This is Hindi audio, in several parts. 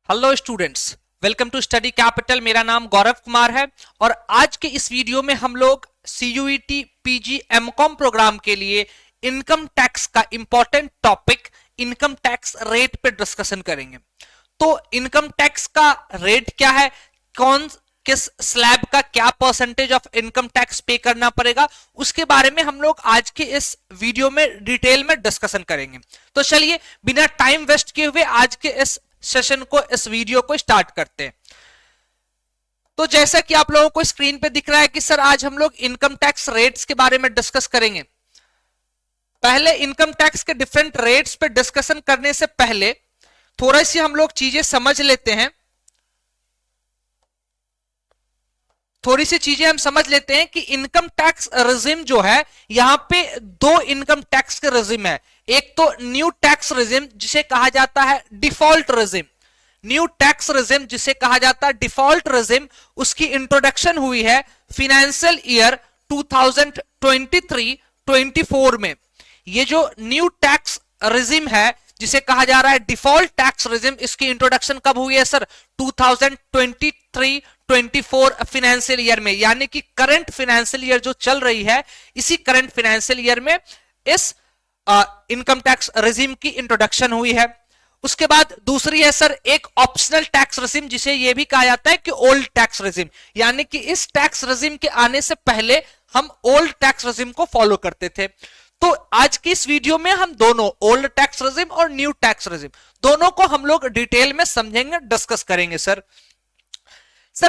Hello students, welcome to study capital. मेरा नाम गौरव कुमार है और आज के इस वीडियो में हम लोग सीयूईटी पीजी एमकॉम प्रोग्राम के लिए इनकम टैक्स का important topic income tax rate पे डिस्कशन करेंगे। तो इनकम टैक्स का रेट क्या है, कौन किस स्लैब का क्या percentage of income tax pay करना पड़ेगा, उसके बारे में हम लोग आज के इस वीडियो में डिटेल में डिस्कशन करेंगे। तो चलिए बिना टाइम वेस्ट किए हुए आज के इस सेशन को, इस वीडियो को स्टार्ट करते हैं। तो जैसा कि आप लोगों को स्क्रीन पे दिख रहा है कि सर आज हम लोग इनकम टैक्स रेट्स के बारे में डिस्कस करेंगे। पहले इनकम टैक्स के डिफरेंट रेट्स पे डिस्कशन करने से पहले थोड़ा सी हम लोग चीजें समझ लेते हैं। थोड़ी सी चीजें हम समझ लेते हैं कि इनकम टैक्स रेजिम जो है, यहां पे दो इनकम टैक्स के रेजिम है। एक तो न्यू टैक्स रेजिम जिसे कहा जाता है default regime. New tax regime जिसे कहा जाता है डिफॉल्ट रेजिम, उसकी इंट्रोडक्शन हुई है फाइनेंशियल ईयर 2023-24 में। ये जो न्यू टैक्स रेजिम है जिसे कहा जा रहा है डिफॉल्ट टैक्स रेजिम, इसकी इंट्रोडक्शन कब हुई है सर? 2023-24 फाइनेंशियल ईयर में, यानी कि करंट फाइनेंशियल ईयर जो चल रही है, इसी करंट फाइनेंशियल ईयर में इस इनकम टैक्स रेजिम की इंट्रोडक्शन हुई है। उसके बाद दूसरी है सर एक ऑप्शनल टैक्स रेजिम, जिसे यह भी कहा जाता है कि ओल्ड टैक्स रेजिम, यानी कि इस टैक्स रेजिम के आने से पहले हम ओल्ड टैक्स रेजिम को फॉलो करते थे। तो आज की इस वीडियो में हम दोनों ओल्ड टैक्स रेजिम और न्यू टैक्स रेजिम दोनों को हम लोग डिटेल में समझेंगे, डिस्कस करेंगे। सर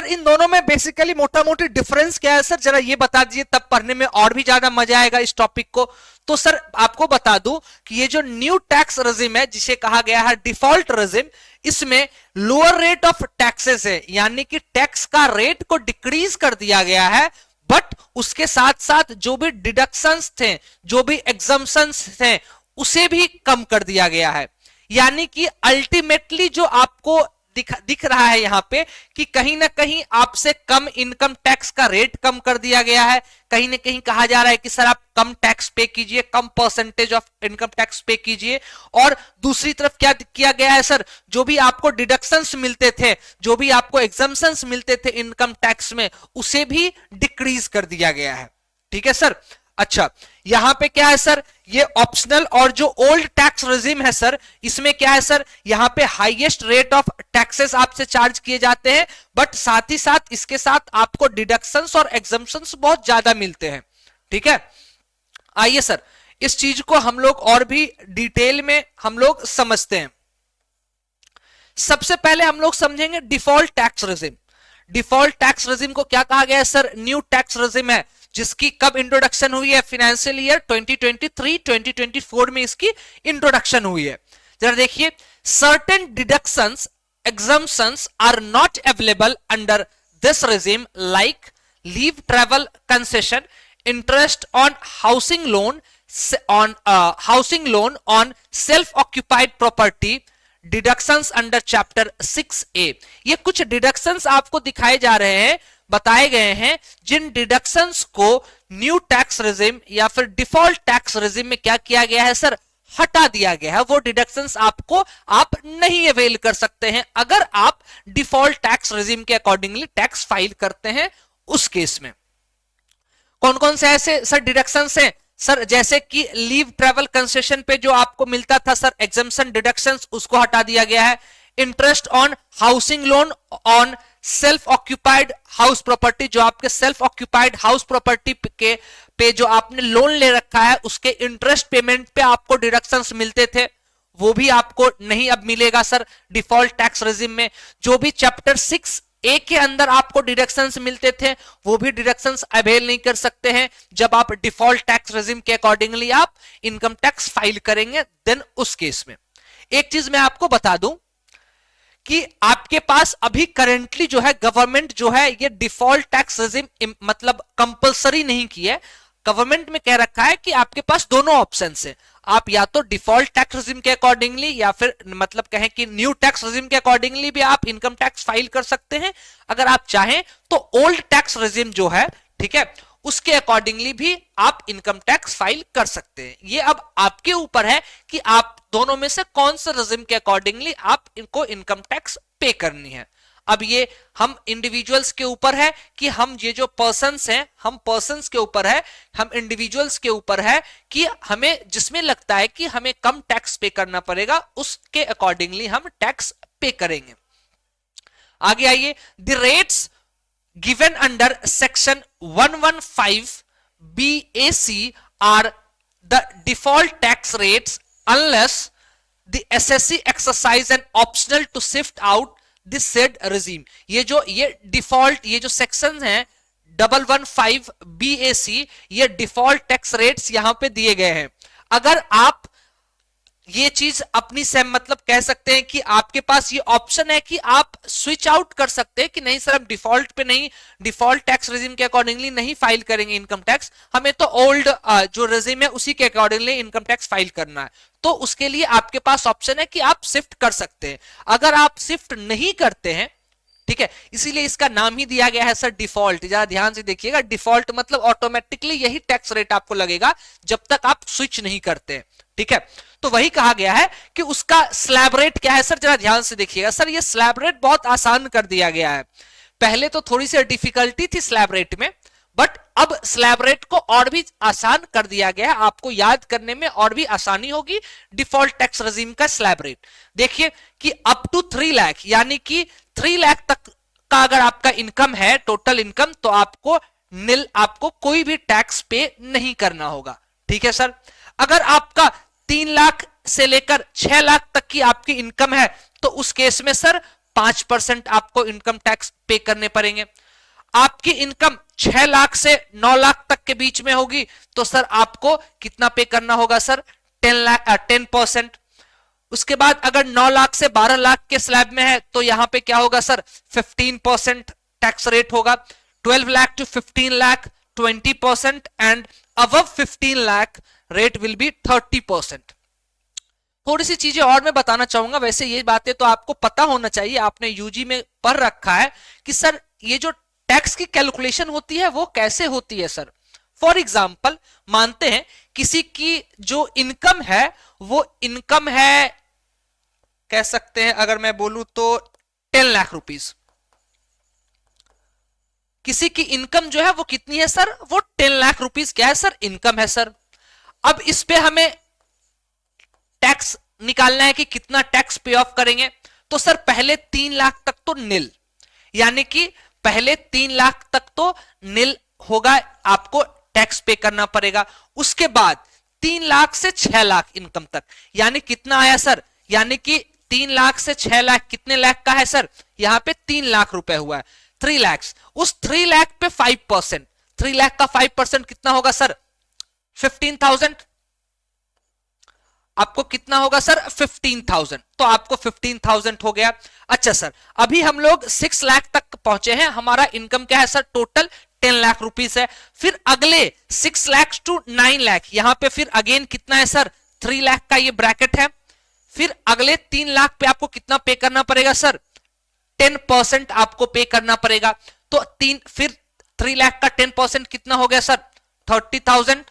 इन दोनों में बेसिकली मोटा मोटी डिफरेंस क्या है सर, जरा ये बता दीजिए, तब पढ़ने में और भी ज्यादा मजा आएगा इस टॉपिक को। तो सर आपको बता दूं कि ये जो न्यू टैक्स रेजिम है जिसे कहा गया है डिफॉल्ट रेजिम, इसमें लोअर रेट ऑफ टैक्सेस है, यानी कि टैक्स का रेट को डिक्रीज कर दिया गया है, बट उसके साथ साथ जो भी डिडक्शंस थे, जो भी एग्जम्पशंस थे, उसे भी कम कर दिया गया है। यानी कि अल्टीमेटली जो आपको दिख रहा है यहां पे कि कहीं ना कहीं आपसे कम इनकम टैक्स का रेट कम कर दिया गया है। कहीं ना कहीं कहा जा रहा है कि सर आप कम टैक्स पे कीजिए, कम परसेंटेज ऑफ इनकम टैक्स पे कीजिए। और दूसरी तरफ क्या किया गया है सर, जो भी आपको डिडक्शंस मिलते थे, जो भी आपको एग्जम्पशंस मिलते थे इनकम टैक्स में, उसे भी डिक्रीज कर दिया गया है। ठीक है सर। अच्छा, यहां पे क्या है सर, ये ऑप्शनल और जो ओल्ड टैक्स रेजिम है सर, इसमें क्या है सर, यहां पे हाईएस्ट रेट ऑफ टैक्सेस आपसे चार्ज किए जाते हैं, बट साथ ही साथ इसके साथ आपको डिडक्शंस और एग्जम्पशंस बहुत ज्यादा मिलते हैं। ठीक है, आइए सर इस चीज को हम लोग और भी डिटेल में हम लोग समझते हैं। सबसे पहले हम लोग समझेंगे default tax regime. Default tax regime को क्या कहा गया है सर? न्यू टैक्स रेजिम है, जिसकी कब इंट्रोडक्शन हुई है? फाइनेंशियल ईयर 2023-2024 में इसकी इंट्रोडक्शन हुई है। जरा देखिए, certain deductions exemptions are not available under this regime like leave travel concession, interest on housing loan on self occupied property, deductions under chapter 6A। ये कुछ डिडक्शंस आपको दिखाए जा रहे हैं, बताए गए हैं, जिन डिडक्शंस को न्यू टैक्स रेजिम या फिर डिफॉल्ट टैक्स रेजिम में क्या किया गया है सर? हटा दिया गया है। वो डिडक्शंस आपको आप नहीं अवेल कर सकते हैं अगर आप डिफॉल्ट टैक्स रेजिम के अकॉर्डिंगली टैक्स फाइल करते हैं। उस केस में कौन कौन से ऐसे सर डिडक्शंस हैं सर? जैसे कि लीव ट्रैवल कंसेशन पे जो आपको मिलता था सर एग्जम्पशन डिडक्शंस, उसको हटा दिया गया है। Interest on housing loan on self occupied house property, जो आपके सेल्फ ऑक्यूपाइड हाउस प्रॉपर्टी के पे जो आपने लोन ले रखा है, उसके इंटरेस्ट पेमेंट पे आपको डिडक्शंस मिलते थे, वो भी आपको नहीं अब मिलेगा सर डिफॉल्ट टैक्स रेजिम में। जो भी चैप्टर 6A के अंदर आपको डिडक्शंस मिलते थे, वो भी डिडक्शंस अवेल नहीं कर सकते हैं जब आप डिफॉल्ट टैक्स रेजिम के अकॉर्डिंगली आप इनकम टैक्स फाइल करेंगे। देन उस केस में एक चीज मैं आपको बता दूं कि आपके पास अभी करेंटली जो है गवर्नमेंट जो है ये डिफॉल्ट टैक्स रेजिम मतलब कंपलसरी नहीं की है। गवर्नमेंट में कह रखा है कि आपके पास दोनों ऑप्शन है, आप या तो डिफॉल्ट टैक्स रेजिम के अकॉर्डिंगली या फिर मतलब कहें कि न्यू टैक्स रेजिम के अकॉर्डिंगली भी आप इनकम टैक्स फाइल कर सकते हैं। अगर आप चाहें तो ओल्ड टैक्स रेजिम जो है, ठीक है, उसके अकॉर्डिंगली भी आप इनकम टैक्स फाइल कर सकते हैं। ये अब आपके ऊपर है कि आप दोनों में से कौन सा रेजिम के अकॉर्डिंगली आप इनको इनकम टैक्स पे करनी है। अब ये हम इंडिविजुअल्स के ऊपर है कि हम ये जो पर्सन्स हैं, हम पर्सन्स के ऊपर है, हम इंडिविजुअल्स के ऊपर है कि हमें जिसमें लगता है कि हमें कम टैक्स पे करना पड़ेगा उसके अकॉर्डिंगली हम टैक्स पे करेंगे। आगे आइए, the rates given under section 115 BAC are the default tax rates unless the SSC exercise an optional to shift out this said regime। ये डिफॉल्ट ये जो सेक्शन है 115 BAC, ये डिफॉल्ट टैक्स रेट्स यहां पे दिए गए हैं। अगर आप ये चीज अपनी से मतलब कह सकते हैं कि आपके पास ये ऑप्शन है कि आप स्विच आउट कर सकते हैं कि नहीं सर हम डिफॉल्ट पे नहीं, डिफॉल्ट टैक्स रेजिम के अकॉर्डिंगली नहीं फाइल करेंगे इनकम टैक्स, हमें तो ओल्ड जो रेजिम है उसी के अकॉर्डिंगली इनकम टैक्स फाइल करना है। तो उसके लिए आपके पास ऑप्शन है कि आप शिफ्ट कर सकते हैं। अगर आप शिफ्ट नहीं करते हैं, ठीक है, इसीलिए इसका नाम ही दिया गया है सर डिफॉल्ट। जरा ध्यान से देखिएगा, डिफॉल्ट मतलब ऑटोमेटिकली यही टैक्स रेट आपको लगेगा जब तक आप स्विच नहीं करते, ठीक है। तो वही कहा गया है कि उसका स्लैब रेट क्या है सर, जरा ध्यान से देखिएगा। सर ये स्लैब रेट बहुत आसान कर दिया गया है। पहले तो थोड़ी सी डिफिकल्टी थी स्लैब रेट में, बट अब स्लैब रेट को और भी आसान कर दिया गया है, आपको याद करने में और भी आसानी होगी। डिफॉल्ट टैक्स रेजिम का स्लैब रेट देखिए कि अप टू 3 लाख, यानी कि 3 लाख तक का अगर आपका इनकम है, टोटल इनकम, तो आपको कोई भी टैक्स पे नहीं करना होगा, ठीक है सर। अगर आपका 3 लाख से लेकर 6 लाख तक की आपकी इनकम है तो उस केस में सर 5% आपको इनकम टैक्स पे करने पड़ेंगे। आपकी इनकम 6 लाख से 9 लाख तक के बीच में होगी तो सर आपको कितना पे करना होगा सर, 10%। उसके बाद अगर 9 लाख से 12 लाख के स्लैब में है तो यहां पे क्या होगा सर, 15% टैक्स रेट होगा। 12 lakh to 15 lakh 20% and above 15 lakh rate will be 30%। थोड़ी सी चीजें और मैं बताना चाहूंगा, वैसे ये बातें तो आपको पता होना चाहिए, आपने यूजी में पढ़ रखा है कि सर ये जो टैक्स की कैलकुलेशन होती है वो कैसे होती है सर। फॉर एग्जाम्पल मानते हैं किसी की जो इनकम है वो इनकम है, कह सकते हैं अगर मैं बोलूं तो 10 लाख रुपीस। किसी की इनकम जो है वो कितनी है सर, वो 10 लाख रुपीस क्या है सर, इनकम है सर। अब इस पे हमें टैक्स निकालना है कि कितना टैक्स पे ऑफ करेंगे। तो सर पहले 3 लाख तक तो निल, यानी कि पहले 3 लाख तक तो निल होगा, आपको टैक्स पे करना पड़ेगा। उसके बाद 3 लाख से 6 लाख इनकम तक, यानी कितना आया सर, यानी कि 3 लाख से 6 लाख कितने लाख का है सर, यहां पे 3 लाख रुपए हुआ है, 3 लाख। उस 3 लाख पे 5%, 3 लाख का 5% कितना होगा सर, 15,000। आपको कितना होगा सर, 15,000। तो आपको 15,000 हो गया। अच्छा सर, अभी हम लोग 6 लाख तक पहुंचे हैं, हमारा इनकम क्या है सर, टोटल 10 लाख रुपीस है। फिर अगले 6 लाख टू 9 लाख, यहां पे फिर अगेन कितना है सर, 3 लाख का ये ब्रैकेट है। फिर अगले 3 लाख पे आपको कितना पे करना पड़ेगा सर, 10% आपको पे करना पड़ेगा। तो फिर 3 लाख का 10% कितना हो गया सर, 30,000।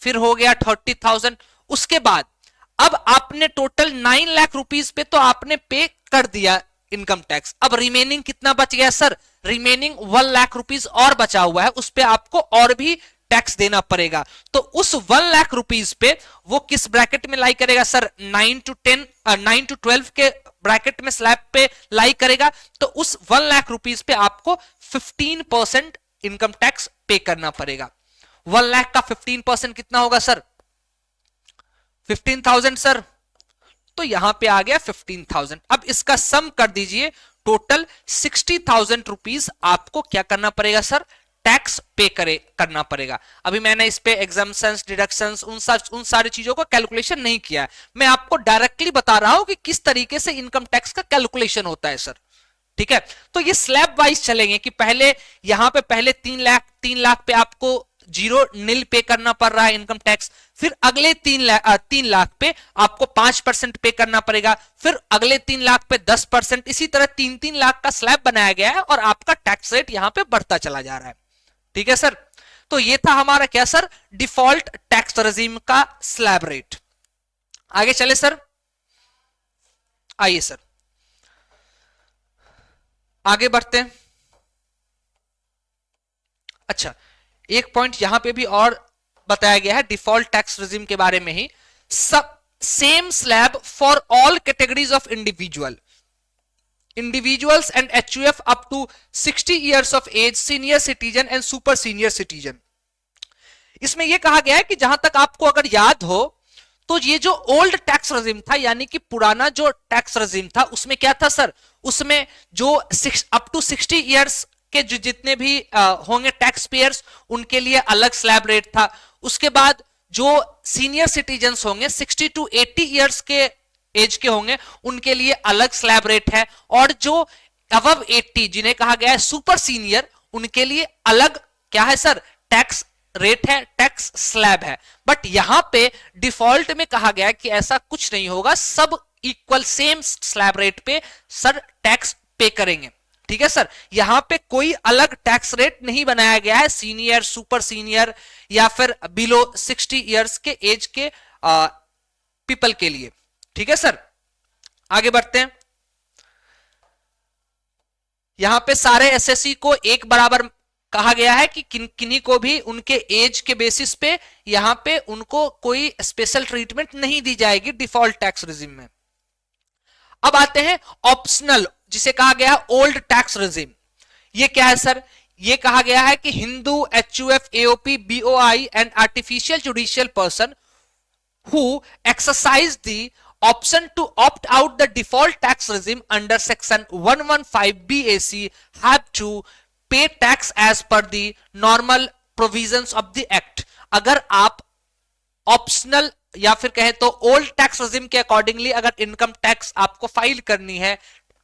फिर हो गया 30,000। उसके बाद अब आपने टोटल 9 लाख रुपीस पे तो आपने पे कर दिया इनकम टैक्स। अब रिमेनिंग कितना बच गया सर, रिमेनिंग 1 लाख रुपीस और बचा हुआ है, उस पे आपको और भी टैक्स देना पड़ेगा। तो उस 1 लाख रुपीस पे वो किस ब्रैकेट में लाई करेगा सर, 9 टू 12 के ब्रैकेट में स्लैब पे लाई करेगा। तो उस 1 लाख रुपीस पे आपको 15% इनकम टैक्स पे करना पड़ेगा। 1 लाख का 15% कितना होगा सर, 15,000 सर। तो यहां पे आ गया 15,000। अब इसका सम कर दीजिए, टोटल 60,000 रुपीस आपको क्या करना पड़ेगा सर, टैक्स पे करना पड़ेगा। अभी मैंने इस पे एग्जाम्पशंस, डिडक्शंस, उन सारी चीजों का कैलकुलेशन नहीं किया है, मैं आपको डायरेक्टली बता रहा हूं कि किस तरीके से इनकम टैक्स का कैलकुलेशन होता है सर, ठीक है। तो ये स्लैब वाइज चलेंगे कि पहले यहां पे पहले 3 लाख पे आपको जीरो निल पे करना पड़ रहा है इनकम टैक्स। फिर अगले 3 लाख पे आपको 5% पे करना पड़ेगा। फिर अगले 3 लाख पे 10%, इसी तरह 3 लाख का स्लैब बनाया गया है और आपका टैक्स रेट यहां पे बढ़ता चला जा रहा है, ठीक है सर। तो ये था हमारा क्या सर, डिफॉल्ट टैक्स रेजिम का स्लैब रेट। आगे चले सर, आइए सर आगे बढ़ते हैं। अच्छा, एक पॉइंट यहां पे भी और बताया गया है डिफॉल्ट टैक्स रेजिम के बारे में ही, सब same slab for all categories of individuals and HUF up to 60 years of age, senior citizen and super senior citizen। इसमें यह कहा गया है कि जहां तक आपको अगर याद हो तो ये जो ओल्ड टैक्स रेजिम था, यानी कि पुराना जो टैक्स रेजिम था, उसमें क्या था सर, उसमें जो अप टू 60 इयर्स के जो जितने भी होंगे टैक्स पेयर्स, उनके लिए अलग स्लैब रेट था। उसके बाद जो सीनियर सिटीजन्स होंगे 60 टू 80 इयर्स के एज के होंगे, उनके लिए अलग स्लैब रेट है। और जो अबव 80 जिन्हें कहा गया है सुपर सीनियर, उनके लिए अलग क्या है सर, टैक्स रेट है, टैक्स स्लैब है। बट यहां पे डिफॉल्ट में कहा गया है कि ऐसा कुछ नहीं होगा, सब इक्वल सेम स्लैब रेट पे सर टैक्स पे करेंगे। ठीक है सर, यहां पे कोई अलग टैक्स रेट नहीं बनाया गया है सीनियर, सुपर सीनियर या फिर बिलो 60 इयर्स के एज के पीपल के लिए। ठीक है सर, आगे बढ़ते हैं। यहां पे सारे एसएससी को एक बराबर कहा गया है कि किन्हीं को भी उनके एज के बेसिस पे यहां पे उनको कोई स्पेशल ट्रीटमेंट नहीं दी जाएगी डिफॉल्ट टैक्स रेजिम में। अब आते हैं ऑप्शनल, जिसे कहा गया है ओल्ड टैक्स रेजिम। ये क्या है सर, ये कहा गया है कि Hindu, HUF, AOP, BOI and artificial judicial person who exercise the option to opt out the default tax regime under section 115 BAC have to pay tax as per the normal provisions of the act। अगर आप ऑप्शनल या फिर कहे तो ओल्ड टैक्स रेजिम के अकॉर्डिंगली अगर इनकम टैक्स आपको फाइल करनी है,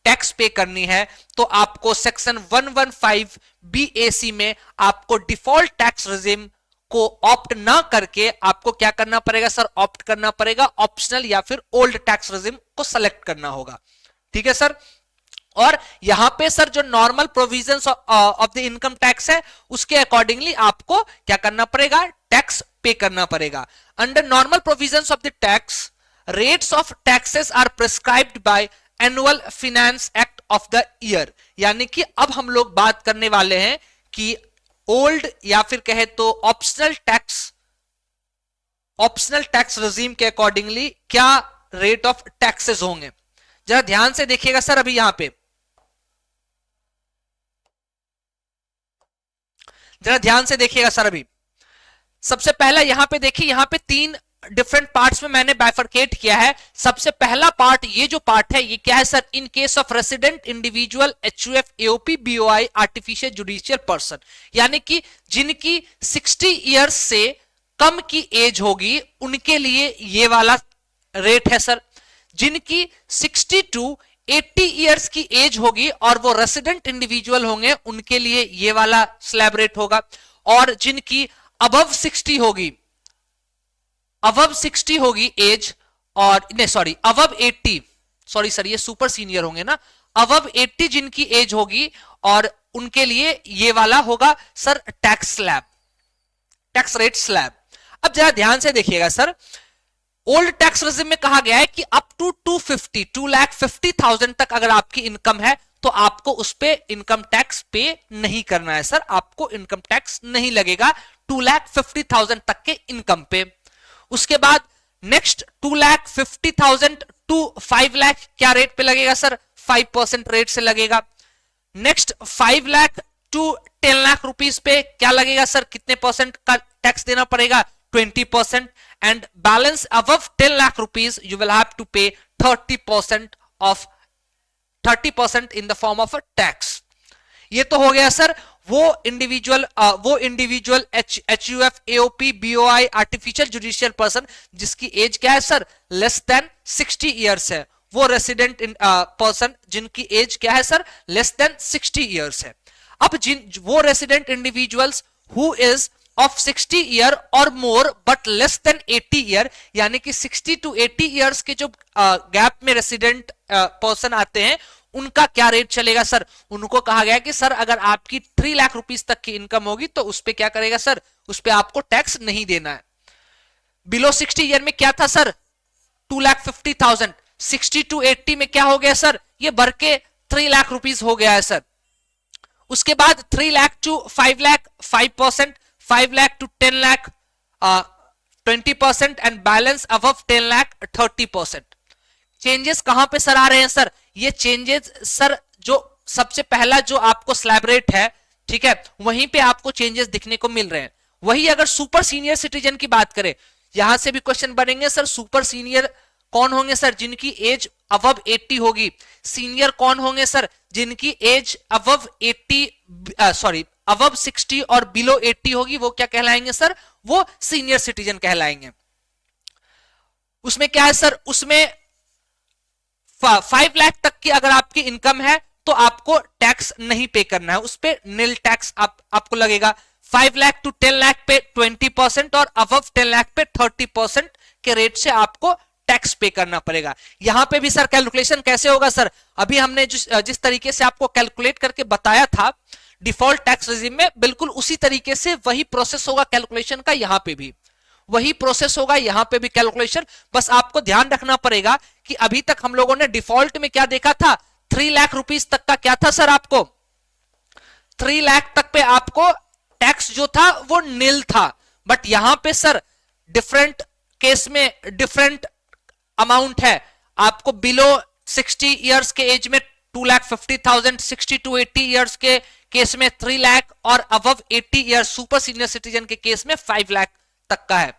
टैक्स पे करनी है, तो आपको सेक्शन 115 BAC में आपको डिफॉल्ट टैक्स रेजिम को ऑप्ट ना करके आपको क्या करना पड़ेगा सर, ऑप्ट करना पड़ेगा ऑप्शनल या फिर ओल्ड टैक्स रेजिम को सेलेक्ट करना होगा। ठीक है सर, और यहां पे सर जो normal provisions of the income tax है उसके अकॉर्डिंगली आपको क्या करना पड़ेगा, टैक्स पे करना पड़ेगा। Under normal provisions of the tax, rates of taxes are prescribed by annual finance act of the year. यानी कि अब हम लोग बात करने वाले हैं कि ओल्ड या फिर कहे तो ऑप्शनल टैक्स रेजिम के अकॉर्डिंगली क्या रेट ऑफ टैक्सेस होंगे। जरा ध्यान से देखिएगा सर, अभी यहां पे जरा ध्यान से देखिएगा सर। अभी सबसे पहला यहां पे देखिए, यहां पे 3 डिफरेंट पार्ट्स में मैंने बाइफरकेट किया है। सबसे पहला पार्ट, ये जो पार्ट है ये क्या है sir, in case of resident individual, HUF, AOP, BOI, artificial judicial person, यानी कि जिनकी 60 इयर्स से कम की एज होगी उनके लिए ये वाला रेट है सर। जिनकी 60 टू 80 इयर्स की एज होगी और वो रेसिडेंट इंडिविजुअल होंगे उनके लिए ये वाला स्लैब रेट होगा। और जिनकी अबव 60 होगी, अबव 60 होगी एज, और नहीं सॉरी अबव 80, सॉरी सर ये सुपर सीनियर होंगे ना, अबव 80 जिनकी एज होगी और उनके लिए ये वाला होगा sir tax slab, tax rate slab. अब जरा ध्यान से देखिएगा सर, ओल्ड टैक्स रेजिम में कहा गया है कि अप टू 2,50,000 तक अगर आपकी इनकम है तो आपको उस पे इनकम टैक्स पे नहीं करना है सर, आपको इनकम टैक्स नहीं लगेगा 2,50,000 तक के इनकम पे। उसके बाद नेक्स्ट 2,50,000 टू 5 लाख क्या रेट पे लगेगा सर, 5% रेट से लगेगा। Next 5 lakh to 10 lakh rupees पे क्या लगेगा सर, कितने परसेंट का टैक्स देना पड़ेगा, 20%। And balance above 10 lakh rupees you will have to pay 30% in the form of a tax. ये तो हो गया सर वो individual HUF, AOP, BOI, artificial judicial person जिसकी एज क्या है सर, लेस देन 60 इयर्स है, वो रेसिडेंट पर्सन जिनकी एज क्या है सर, लेस देन 60 इयर्स है। अब वो resident individuals who is of 60 year और more but less than 80 year, यानी कि 60 टू 80 ईयर्स के जो गैप में रेसिडेंट पर्सन आते हैं उनका क्या रेट चलेगा सर? उनको कहा गया कि सर अगर आपकी 3 लाख रुपीस तक की इनकम होगी तो उस पर क्या करेगा सर? उस पर आपको टैक्स नहीं देना है। बिलो 60 ईयर में क्या था सर? 2,50,000। 60 टू 80 में क्या हो गया सर? ये बढ़ के 3 लाख रुपीस हो गया है सर। उसके बाद 3 lakh to 5 lakh 5%, 5 lakh to 10 lakh 20% and balance above 10 lakh 30%। Changes कहां पे सर आ रहे हैं सर? ये चेंजेस सर जो सबसे पहला जो आपको स्लैब रेट है, ठीक है, वहीं पे आपको चेंजेस दिखने को मिल रहे हैं। वही अगर सुपर सीनियर सिटीजन की बात करें, यहां से भी क्वेश्चन बनेंगे सर, सुपर सीनियर कौन होंगे सर? जिनकी एज अबव 80 होगी। सीनियर कौन होंगे सर? जिनकी एज अबव 60 और बिलो 80 होगी, वो क्या कहलाएंगे सर? वो सीनियर सिटीजन कहलाएंगे। उसमें क्या है सर? उसमें 5 लाख तक की अगर आपकी इनकम है तो आपको टैक्स नहीं पे करना है, उस पे नील टैक्स आपको लगेगा। 5 लाख टू 10 लाख पे 20% और अबव 10 लाख पे 30% के रेट से आपको टैक्स पे करना पड़ेगा। यहां पे भी सर कैलकुलेशन कैसे होगा सर? अभी हमने जिस तरीके से आपको कैलकुलेट करके बताया था डिफॉल्ट टैक्स रेजिम में, बिल्कुल उसी तरीके से वही प्रोसेस होगा कैलकुलेशन का। यहां पे भी वही प्रोसेस होगा, यहां पे भी कैलकुलेशन। बस आपको ध्यान रखना पड़ेगा कि अभी तक हम लोगों ने डिफॉल्ट में क्या देखा था? 3 लाख रुपीस तक का क्या था सर? आपको 3 लाख तक पे आपको टैक्स जो था वो नील था। बट यहां पे सर डिफरेंट केस में डिफरेंट अमाउंट है। आपको बिलो 60 इयर्स के एज में 2,50,000, 60 टू 80 इयर्स के केस में 3 लाख और above 80 years super senior citizen के केस में 5 लाख तक का है।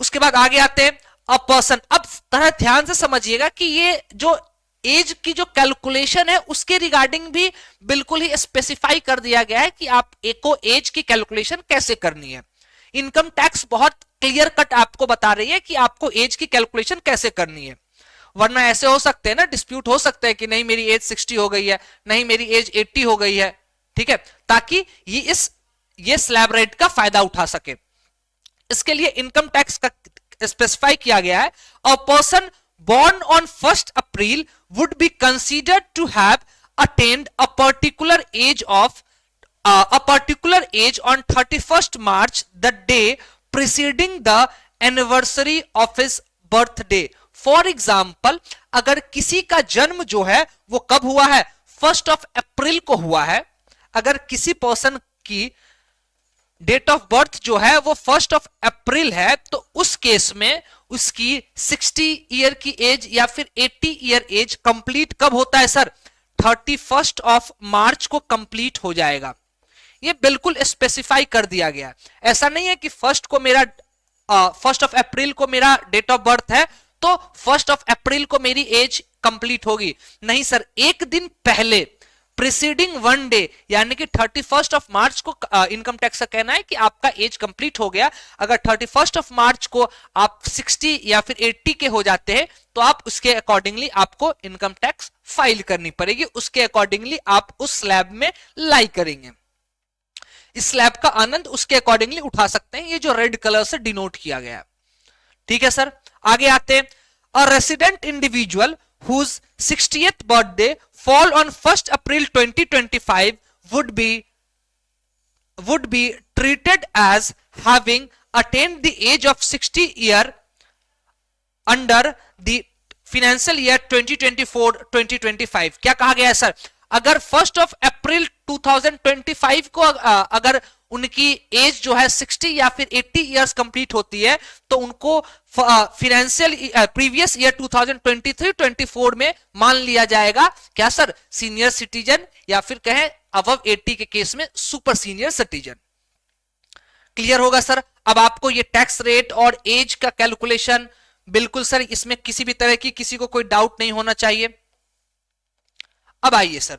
उसके बाद आगे आते हैं अ पर्सन। अब तरह ध्यान से समझिएगा कि ये जो एज की जो कैलकुलेशन है उसके रिगार्डिंग भी बिल्कुल ही स्पेसिफाई कर दिया गया है कि आप एको एज की कैलकुलेशन कैसे करनी है। इनकम टैक्स बहुत क्लियर कट आपको बता रही है कि आपको एज की कैलकुलेशन कैसे करनी है। वरना ऐसे हो सकते हैं ना, डिस्प्यूट हो सकते हैं कि नहीं मेरी एज 60 हो गई है, नहीं मेरी एज 80 हो गई है, ठीक है, ताकि ये स्लैब रेट का फायदा उठा सके। इसके लिए इनकम टैक्स का स्पेसिफाई किया गया है। A person born on 1st April would be considered to have attained a particular age on 31st March, the day preceding the anniversary of his birthday. For example, अगर किसी का जन्म जो है वो कब हुआ है? 1st of April को हुआ है। अगर किसी पर्सन की डेट ऑफ बर्थ जो है वो 1st of April है, तो उस केस में उसकी 60 ईयर की एज या फिर 80 ईयर एज कंप्लीट कब होता है सर? 31st of March को कंप्लीट हो जाएगा। ये बिल्कुल स्पेसिफाई कर दिया गया। ऐसा नहीं है कि 1st of April को मेरा डेट ऑफ बर्थ है तो 1st of April को मेरी एज कंप्लीट होगी। नहीं सर, एक दिन पहले प्रीसीडिंग 1 डे यानी कि 31st of March को इनकम टैक्स का कहना है कि आपका एज कंप्लीट हो गया। अगर 31st of March को आप 60 या फिर 80 के हो जाते हैं तो आप उसके अकॉर्डिंगली आपको इनकम टैक्स फाइल करनी पड़ेगी, उसके अकॉर्डिंगली आप उस स्लैब में लाई करेंगे। इस स्लैब का आनंद उसके अकॉर्डिंगली उठा सकते हैं, ये जो रेड कलर से डिनोट किया गया। ठीक है सर, आगे आते हैं। A resident individual whose 60th birthday fall on 1st April 2025 would be treated as having attained the age of 60 year under the financial year 2024-2025। क्या कहा गया है सर? अगर 1st of April 2025 को अगर उनकी एज जो है 60 या फिर 80 इयर्स कंप्लीट होती है तो उनको फिनेंशियल प्रीवियस ईयर 2023-24 में मान लिया जाएगा क्या सर? सीनियर सिटीजन या फिर कहें अबव 80 के केस में सुपर सीनियर सिटीजन। क्लियर होगा सर? अब आपको ये टैक्स रेट और एज का कैलकुलेशन बिल्कुल सर, इसमें किसी भी तरह की किसी को कोई डाउट नहीं होना चाहिए। अब आइए सर,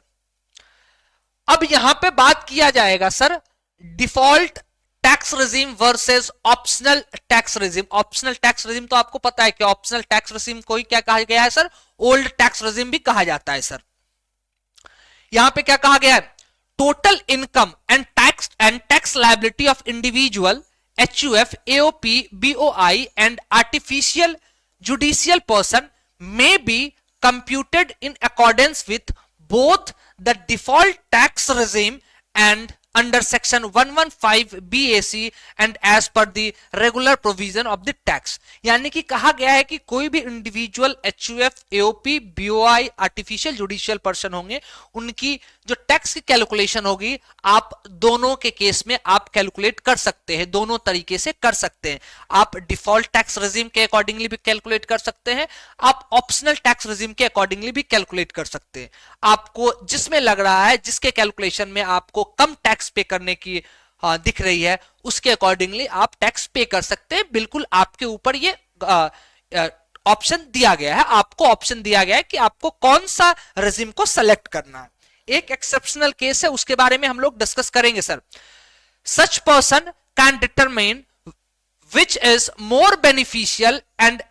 अब यहां पे बात किया जाएगा sir default tax regime versus optional tax regime. Optional tax regime तो आपको पता है कि ऑप्शनल टैक्स रेजिम को ही क्या कहा गया है सर? ओल्ड टैक्स रेजिम भी कहा जाता है सर। यहां पे क्या कहा गया है? total income and tax liability of individual HUF, AOP, BOI and artificial judicial person may be computed in accordance with both the default tax regime and under section 115 BAC and as per the regular provision of the tax। यानी कि कहा गया है कि कोई भी individual HUF, AOP, BOI, artificial judicial person होंगे, उनकी जो टैक्स की कैलकुलेशन होगी आप दोनों के केस में आप कैलकुलेट कर सकते हैं, दोनों तरीके से कर सकते हैं। आप डिफॉल्ट टैक्स रेजिम के अकॉर्डिंगली भी कैलकुलेट कर सकते हैं, आप ऑप्शनल टैक्स रेजिम के अकॉर्डिंगली भी कैलकुलेट कर सकते हैं। आपको जिसमें लग रहा है, जिसके कैलकुलेशन में आपको कम टैक्स पे करने की दिख रही है, उसके अकॉर्डिंगली आप टैक्स पे कर सकते हैं। बिल्कुल आपके ऊपर ये ऑप्शन दिया गया है, आपको ऑप्शन दिया गया है कि आपको कौन सा रेजिम को सेलेक्ट करना है। एक एक्सेप्शनल केस है, उसके बारे में हम लोग डिस्कस करेंगे sir. Such person can determine which is more beneficial and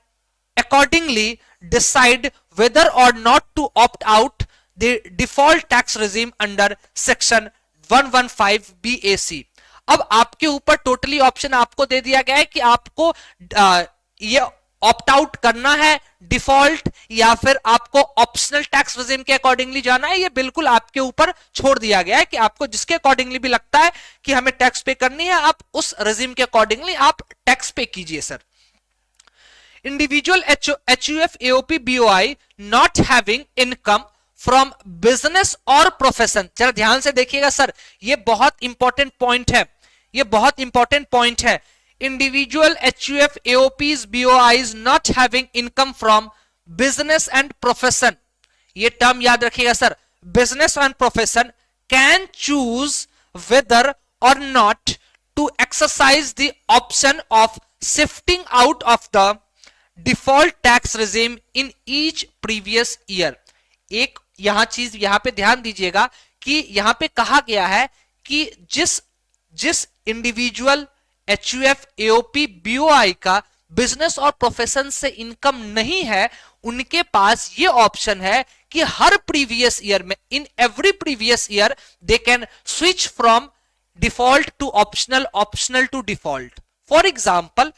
accordingly decide whether or not to opt out the default tax regime under section 115 BAC। अब आपके ऊपर टोटली ऑप्शन आपको दे दिया गया है कि आपको ये ऑप्ट आउट करना है डिफॉल्ट या फिर आपको ऑप्शनल टैक्स रेजिम के अकॉर्डिंगली जाना है। ये बिल्कुल आपके ऊपर छोड़ दिया गया है कि आपको जिसके अकॉर्डिंगली भी लगता है कि हमें टैक्स पे करनी है, आप उस रेजिम के अकॉर्डिंगली आप टैक्स पे कीजिए sir. Individual HUF, AOP, BOI not having income from business or profession। जरा ध्यान से देखिएगा सर, ये बहुत इंपॉर्टेंट पॉइंट है, ये बहुत इंपॉर्टेंट पॉइंट है। Individual HUF, AOPs, BOIs not having income from business and profession, ये टर्म याद रखिएगा sir. business and profession can choose whether or not to exercise the option of shifting out of the default tax regime in each previous year. एक यहां चीज यहां पे ध्यान दीजिएगा कि यहां पे कहा गया है कि जिस इंडिविजुअल HUF, AOP, BOI का बिजनेस और प्रोफेशन से इनकम नहीं है, उनके पास ये ऑप्शन है कि हर प्रीवियस ईयर में, in every previous year they can switch from default to optional, optional to default. For example,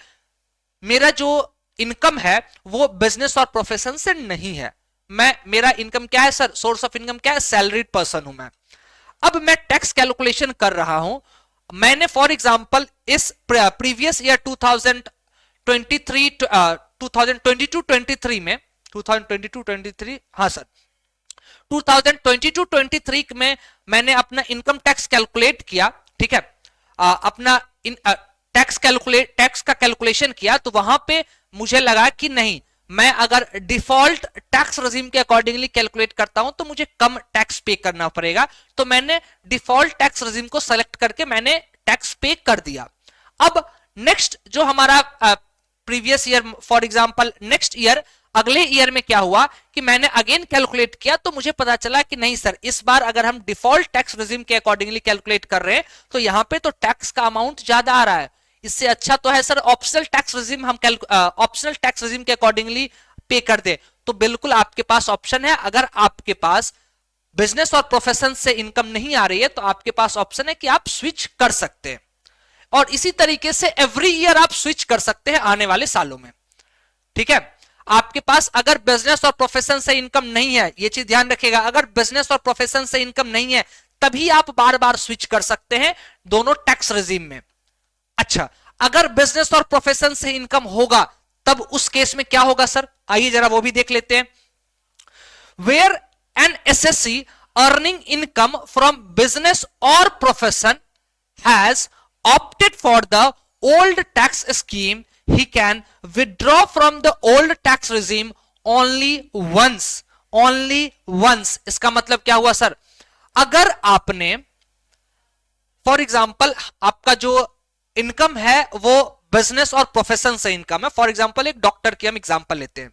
मेरा जो इनकम है वो बिजनेस और प्रोफेशन से नहीं है, मेरा इनकम क्या है सर, सोर्स ऑफ इनकम क्या है, सैलरीड पर्सन हूं मैं। अब मैं टैक्स कैलकुलेशन कर रहा हूं, मैंने फॉर एग्जांपल इस प्रीवियस ईयर 2022-23 में 2022-23 हाँ सर 2022-23 में मैंने अपना इनकम टैक्स कैलकुलेट किया, ठीक है, अपना टैक्स का कैलकुलेशन किया, तो वहां पे मुझे लगा कि नहीं, मैं अगर डिफॉल्ट टैक्स रेजिम के अकॉर्डिंगली कैलकुलेट करता हूं तो मुझे कम टैक्स पे करना पड़ेगा, तो मैंने डिफॉल्ट टैक्स रेजिम को सेलेक्ट करके मैंने टैक्स पे कर दिया। अब नेक्स्ट जो हमारा previous year, for example next year, अगले ईयर में क्या हुआ कि मैंने अगेन कैलकुलेट किया, तो मुझे पता चला कि नहीं सर, इस बार अगर हम डिफॉल्ट टैक्स रेजिम के अकॉर्डिंगली कैलकुलेट कर रहे हैं तो यहां पे तो टैक्स का अमाउंट ज्यादा आ रहा है, इससे अच्छा तो है सर ऑप्शनल टैक्स रेजिम, हम ऑप्शनल टैक्स रेजिम के अकॉर्डिंगली पे कर दे। तो बिल्कुल आपके पास ऑप्शन है, अगर आपके पास बिजनेस और प्रोफेशन से इनकम नहीं आ रही है तो आपके पास ऑप्शन है कि आप स्विच कर सकते हैं, और इसी तरीके से एवरी ईयर आप स्विच कर सकते हैं आने वाले सालों में, ठीक है। आपके पास अगर बिजनेस और प्रोफेशन से इनकम नहीं है, ये चीज ध्यान रखिएगा, अगर बिजनेस और प्रोफेशन से इनकम नहीं है तभी आप बार बार स्विच कर सकते हैं दोनों टैक्स रेजिम में। अच्छा, अगर बिजनेस और प्रोफेशन से इनकम होगा तब उस केस में क्या होगा सर, आइए जरा वो भी देख लेते हैं। Where an assessee earning income from business और profession has opted for the old tax scheme, he can withdraw from the old tax regime only once। इसका मतलब क्या हुआ सर, अगर आपने फॉर एग्जांपल आपका जो इनकम है वो बिजनेस और प्रोफेशन से इनकम है, फॉर एग्जांपल एक डॉक्टर की हम एग्जांपल लेते हैं,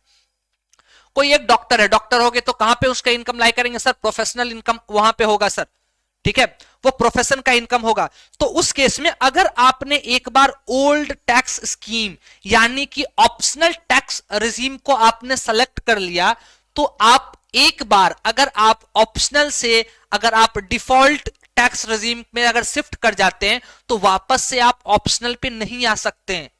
कोई एक डॉक्टर है, डॉक्टर हो गए तो कहां पे उसका इनकम लाई करेंगे सर, प्रोफेशनल इनकम वहां पे होगा सर, ठीक है, वो प्रोफेशन का इनकम होगा। तो उस केस में अगर आपने एक बार ओल्ड टैक्स स्कीम यानी कि ऑप्शनल टैक्स रेजिम को आपने सेलेक्ट कर लिया, तो आप एक बार अगर आप ऑप्शनल से अगर आप डिफॉल्ट टैक्स रेजिम में अगर शिफ्ट कर जाते हैं तो वापस से आप ऑप्शनल पे नहीं आ सकते हैं,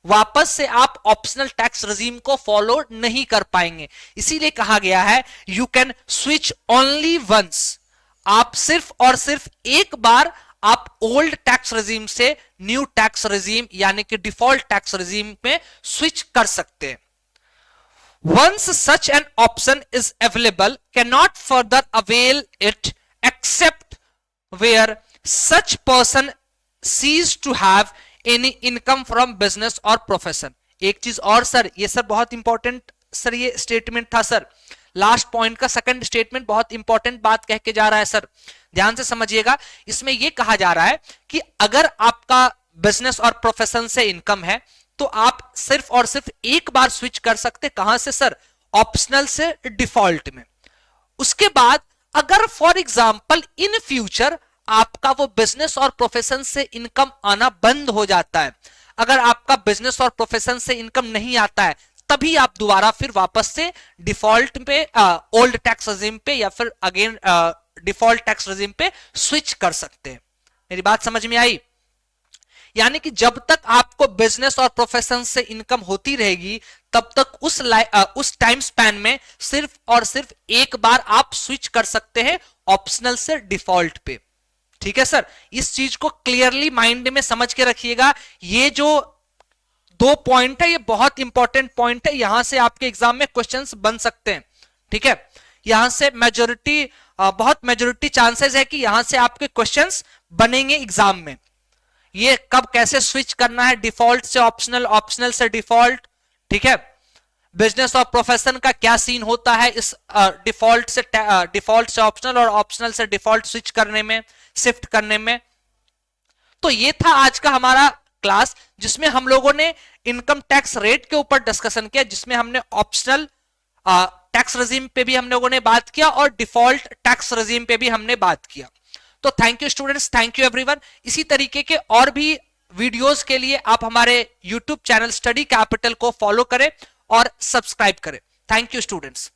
वापस से आप ऑप्शनल टैक्स रेजिम को फॉलो नहीं कर पाएंगे। इसीलिए कहा गया है you can switch only once, आप सिर्फ और सिर्फ एक बार आप ओल्ड टैक्स रेजिम से न्यू टैक्स रेजिम यानी कि डिफॉल्ट टैक्स रेजिम में स्विच कर सकते हैं। Once such an option is available, cannot further avail it except where such person cease to have any income from business or profession। एक चीज और सर, ये सर बहुत इंपॉर्टेंट सर ये स्टेटमेंट था सर, लास्ट पॉइंट का सेकंड स्टेटमेंट बहुत इंपॉर्टेंट बात कह के जा रहा है सर, ध्यान से समझिएगा। इसमें यह कहा जा रहा है कि अगर आपका बिजनेस और प्रोफेशन से इनकम है तो आप सिर्फ और सिर्फ एक बार स्विच कर सकते, कहां से सर, ऑप्शनल से डिफॉल्ट में। उसके बाद अगर फॉर एग्जांपल इन फ्यूचर आपका वो बिजनेस और प्रोफेशन से इनकम आना बंद हो जाता है, अगर आपका बिजनेस और प्रोफेशन से इनकम नहीं आता है, तभी आप दोबारा फिर वापस से डिफॉल्ट पे ओल्ड टैक्स रेजिम पे या फिर अगेन डिफॉल्ट टैक्स रेजिम पे स्विच कर सकते हैं। मेरी बात समझ में आई? यानी कि जब तक आपको बिजनेस और प्रोफेशन से इनकम होती रहेगी तब तक उस टाइम स्पैन में सिर्फ और सिर्फ एक बार आप स्विच कर सकते हैं ऑप्शनल से डिफॉल्ट पे। ठीक है सर, इस चीज को क्लियरली माइंड में समझ के रखिएगा। ये जो दो पॉइंट है ये बहुत इंपॉर्टेंट पॉइंट है, यहां से आपके एग्जाम में क्वेश्चंस बन सकते हैं। ठीक है, यहां से बहुत मेजोरिटी चांसेस है कि यहां से आपके क्वेश्चंस बनेंगे एग्जाम में। ये कब कैसे स्विच करना है डिफॉल्ट से ऑप्शनल, ऑप्शनल से डिफॉल्ट, ठीक है, बिजनेस और प्रोफेशन का क्या सीन होता है इस डिफॉल्ट से ऑप्शनल और ऑप्शनल से डिफॉल्ट स्विच करने में, शिफ्ट करने में। तो ये था आज का हमारा क्लास जिसमें हम लोगों ने इनकम टैक्स रेट के ऊपर डिस्कशन किया, जिसमें हमने ऑप्शनल टैक्स रेजिम पे भी हम लोगों ने बात किया और डिफॉल्ट टैक्स रेजिम पे भी हमने बात किया। तो thank you students, thank you everyone. इसी तरीके के और भी वीडियोस के लिए आप हमारे यूट्यूब चैनल स्टडी कैपिटल को फॉलो करें और सब्सक्राइब करें। Thank you students.